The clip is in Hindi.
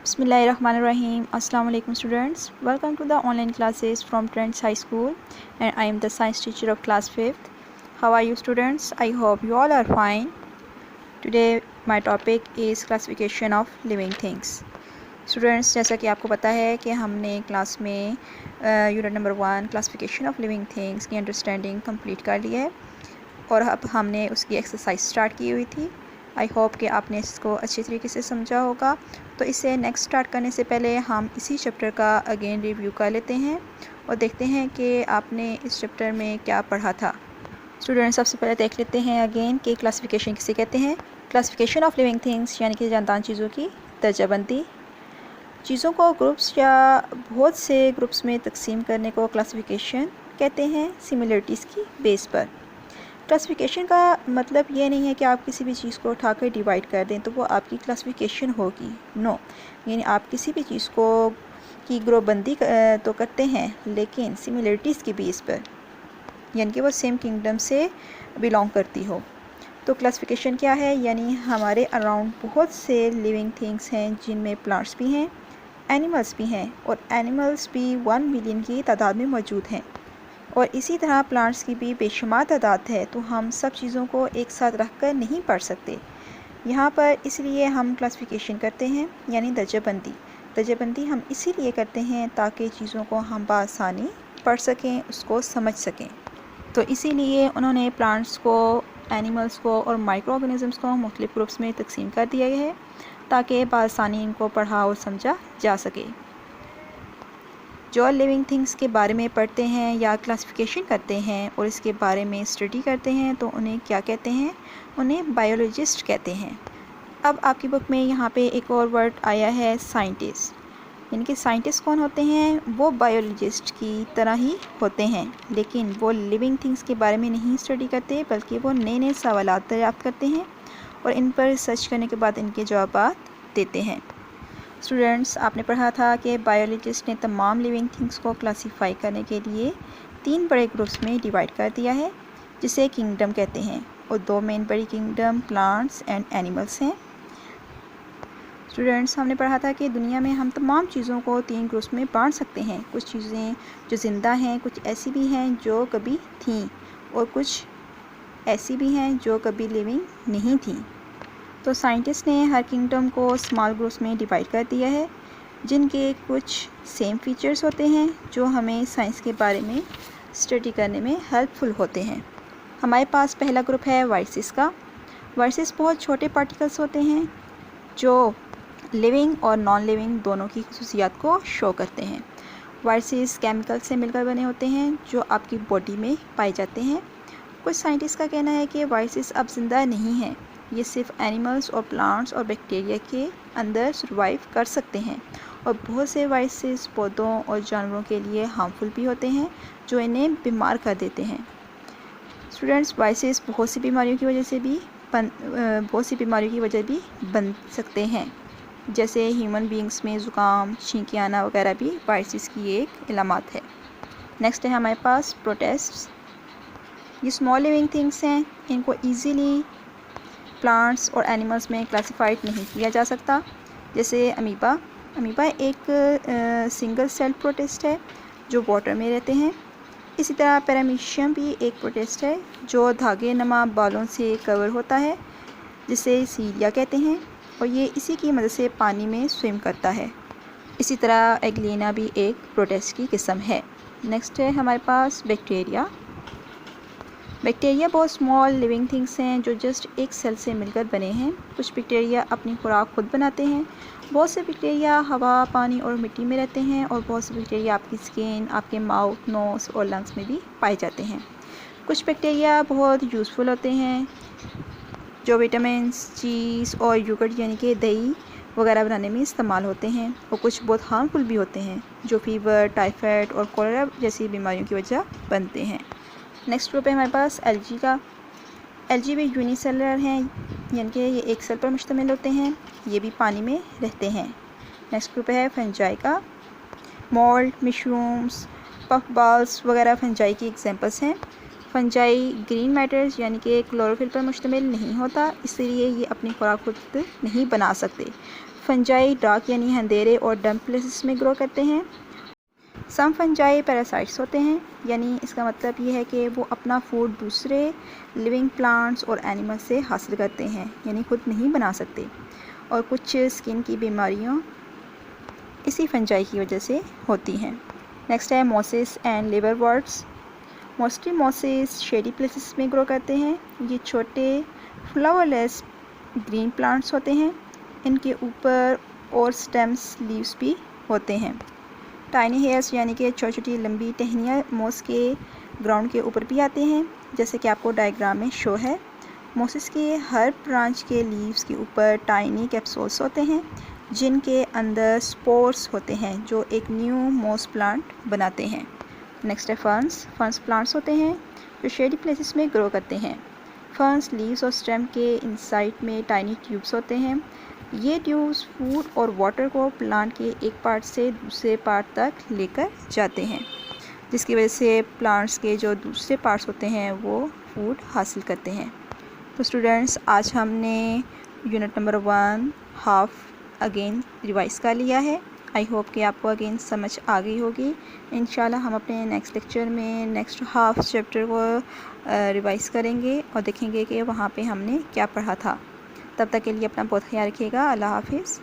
Bismillahirrahmanirrahim. Assalamu alaikum students. Welcome to the online classes from Trends High School, and I am the science teacher of class 5th. How are you students? I hope you all are fine. Today my topic is classification of living things. Students, जैसा कि आपको पता है कि हमने क्लास में unit number 1 classification of living things की अंडरस्टैंडिंग कंप्लीट कर ली है और अब हमने उसकी एक्सरसाइज स्टार्ट की हुई थी। आई होप कि आपने इसको अच्छी तरीके से समझा होगा। तो इसे नेक्स्ट स्टार्ट करने से पहले हम इसी चैप्टर का अगेन रिव्यू कर लेते हैं और देखते हैं कि आपने इस चैप्टर में क्या पढ़ा था। स्टूडेंट्स, सबसे पहले देख लेते हैं अगेन कि क्लासिफिकेशन किसे कहते हैं। क्लासिफिकेशन ऑफ लिविंग थिंग्स यानी कि जानदार चीज़ों की दर्जाबंदी। चीज़ों को ग्रुप्स या बहुत से ग्रुप्स में तकसीम करने को क्लासिफिकेशन कहते हैं सिमिलरिटीज़ की बेस पर। क्लासिफिकेशन का मतलब ये नहीं है कि आप किसी भी चीज़ को उठाकर डिवाइड कर दें तो वो आपकी क्लासिफिकेशन होगी। नो, यानी आप किसी भी चीज़ को की ग्रुपबंदी तो करते हैं लेकिन सिमिलरिटीज़ की बेस पर, यानी कि वो सेम किंगडम से बिलोंग करती हो। तो क्लासिफिकेशन क्या है? यानी हमारे अराउंड बहुत से लिविंग थिंग्स हैं जिनमें प्लांट्स भी हैं, एनिमल्स भी हैं और एनिमल्स भी 1 मिलियन की तादाद में मौजूद हैं और इसी तरह प्लांट्स की भी बेशुमार तादाद है। तो हम सब चीज़ों को एक साथ रख कर नहीं पढ़ सकते यहाँ पर, इसलिए हम क्लासिफिकेशन करते हैं यानी दर्जाबंदी। दर्जाबंदी हम इसीलिए करते हैं ताकि चीज़ों को हम बआसानी पढ़ सकें, उसको समझ सकें। तो इसीलिए उन्होंने प्लांट्स को, एनिमल्स को और माइक्रो ऑर्गेनिज़म्स को मुख्तलिफ ग्रुप्स में तकसीम कर दिया है ताकि बआसानी इनको पढ़ा और समझा जा सके। जो लिविंग थिंग्स के बारे में पढ़ते हैं या क्लासिफिकेशन करते हैं और इसके बारे में स्टडी करते हैं तो उन्हें क्या कहते हैं? उन्हें बायोलॉजिस्ट कहते हैं। अब आपकी बुक में यहाँ पे एक और वर्ड आया है साइंटिस्ट, यानी कि साइंटिस्ट कौन होते हैं? वो बायोलॉजिस्ट की तरह ही होते हैं लेकिन वो लिविंग थिंग्स के बारे में नहीं स्टडी करते बल्कि वो नए नए सवालात दरियाफ्त करते हैं और इन पर रिसर्च करने के बाद इनके जवाब देते हैं। स्टूडेंट्स, आपने पढ़ा था कि बायोलॉजिस्ट ने तमाम लिविंग थिंग्स को क्लासीफाई करने के लिए 3 बड़े ग्रुप्स में डिवाइड कर दिया है जिसे किंगडम कहते हैं और 2 मेन बड़ी किंगडम प्लांट्स एंड एनिमल्स हैं। स्टूडेंट्स, हमने पढ़ा था कि दुनिया में हम तमाम चीज़ों को 3 ग्रुप्स में बांट सकते हैं। कुछ चीज़ें जो ज़िंदा हैं, कुछ ऐसी भी हैं जो कभी थीं और कुछ ऐसी भी हैं जो कभी लिविंग नहीं थीं। तो साइंटिस्ट ने हर किंगडम को स्मॉल ग्रुप्स में डिवाइड कर दिया है जिनके कुछ सेम फीचर्स होते हैं जो हमें साइंस के बारे में स्टडी करने में हेल्पफुल होते हैं। हमारे पास पहला ग्रुप है वाइरसेस का। वाइरसेस बहुत छोटे पार्टिकल्स होते हैं जो लिविंग और नॉन लिविंग दोनों की खसूसियात को शो करते हैं। वाइरसेस केमिकल से मिलकर बने होते हैं जो आपकी बॉडी में पाए जाते हैं। कुछ साइंटिस्ट का कहना है कि वाइरसेस अब जिंदा नहीं हैं, ये सिर्फ एनिमल्स और प्लांट्स और बैक्टीरिया के अंदर सर्वाइव कर सकते हैं और बहुत से वायरसेस पौधों और जानवरों के लिए हार्मफुल भी होते हैं जो इन्हें बीमार कर देते हैं। स्टूडेंट्स, वायरसेस बहुत सी बीमारियों की वजह भी बन सकते हैं, जैसे ह्यूमन बींग्स में ज़ुकाम, छींकी आना वगैरह भी वायरसेस की एक इलामात है। नेक्स्ट है हमारे पास प्रोटिस्ट्स। ये स्मॉल लिविंग थिंग्स हैं, इनको ईज़िली प्लांट्स और एनिमल्स में क्लासिफाइड नहीं किया जा सकता। जैसे अमीबा एक सिंगल सेल प्रोटिस्ट है जो वाटर में रहते हैं। इसी तरह पैरामीशियम भी एक प्रोटिस्ट है जो धागे नुमा बालों से कवर होता है जिसे सीलिया कहते हैं और ये इसी की मदद से पानी में स्विम करता है। इसी तरह एग्लिना भी एक प्रोटिस्ट की किस्म है। नेक्स्ट है हमारे पास बैक्टीरिया। बैक्टीरिया बहुत स्मॉल लिविंग थिंग्स हैं जो जस्ट एक सेल से मिलकर बने हैं। कुछ बैक्टीरिया अपनी खुराक खुद बनाते हैं। बहुत से बैक्टीरिया हवा, पानी और मिट्टी में रहते हैं और बहुत से बैक्टीरिया आपकी स्किन, आपके माउथ, नोज़ और लंग्स में भी पाए जाते हैं। कुछ बैक्टीरिया बहुत यूज़फुल होते हैं जो विटामिन्स, चीज़ और योगर्ट यानी कि दही वगैरह बनाने में इस्तेमाल होते हैं और कुछ बहुत हार्मफुल भी होते हैं जो फीवर, टाइफाइड और कोलेरा जैसी बीमारियों की वजह बनते हैं। नेक्स्ट ग्रुप है हमारे पास एल्गी का। एल्गी भी यूनिसेलुलर हैं, यानी कि ये एक सेल पर मुश्तमिल होते हैं। ये भी पानी में रहते हैं। नेक्स्ट ग्रुप है फंजाई का। मोल्ड, मशरूम्स, पफ बॉल्स वगैरह फंजाई की एग्जांपल्स हैं। फंजाई ग्रीन मैटर्स यानी कि क्लोरोफिल पर मुश्तमिल नहीं होता, इसलिए ये अपनी खुराक खुद नहीं बना सकते। फंजाई डार्क यानी अंधेरे और डम्प प्लेसेस में ग्रो करते हैं। सम फंजाई पैरासाइट्स होते हैं, यानी इसका मतलब ये है कि वो अपना फूड दूसरे लिविंग प्लांट्स और एनिमल्स से हासिल करते हैं, यानी खुद नहीं बना सकते। और कुछ स्किन की बीमारियाँ इसी फंजाई की वजह से होती हैं। नेक्स्ट है mosses and liverworts. Mostly mosses shady places में ग्रो करते हैं। ये छोटे फ्लावरलेस ग्रीन प्लांट्स होते हैं। इनके ऊपर और स्टेम्स लीव्स भी होते हैं। टाइनी हेयर्स यानी कि छोटी छोटी लंबी टहनियाँ मॉस के ग्राउंड के ऊपर भी आते हैं, जैसे कि आपको डायग्राम में शो है। मॉसेस के हर ब्रांच के लीव्स के ऊपर टाइनी कैप्सूल्स होते हैं, जिनके अंदर स्पोर्स होते हैं जो एक न्यू मॉस प्लांट बनाते हैं। नेक्स्ट है फर्न्स। फर्न्स प्लांट्स होते हैं जो शेडी प्लेसेस में ग्रो करते हैं। फर्न्स लीव्स और स्टेम के इनसाइड में टाइनी ट्यूब्स होते हैं। ये ट्यूब्स फूड और वाटर को प्लांट के एक पार्ट से दूसरे पार्ट तक लेकर जाते हैं, जिसकी वजह से प्लांट्स के जो दूसरे पार्ट्स होते हैं वो फूड हासिल करते हैं। तो स्टूडेंट्स, आज हमने unit number 1 half again revise कर लिया है। आई होप कि आपको अगेन समझ आ गई होगी। इंशाल्लाह हम अपने नेक्स्ट लेक्चर में नेक्स्ट हाफ चैप्टर को रिवाइज़ करेंगे और देखेंगे कि वहाँ पे हमने क्या पढ़ा था। तब तक के लिए अपना बहुत ख्याल रखिएगा। अल्लाह हाफिज़।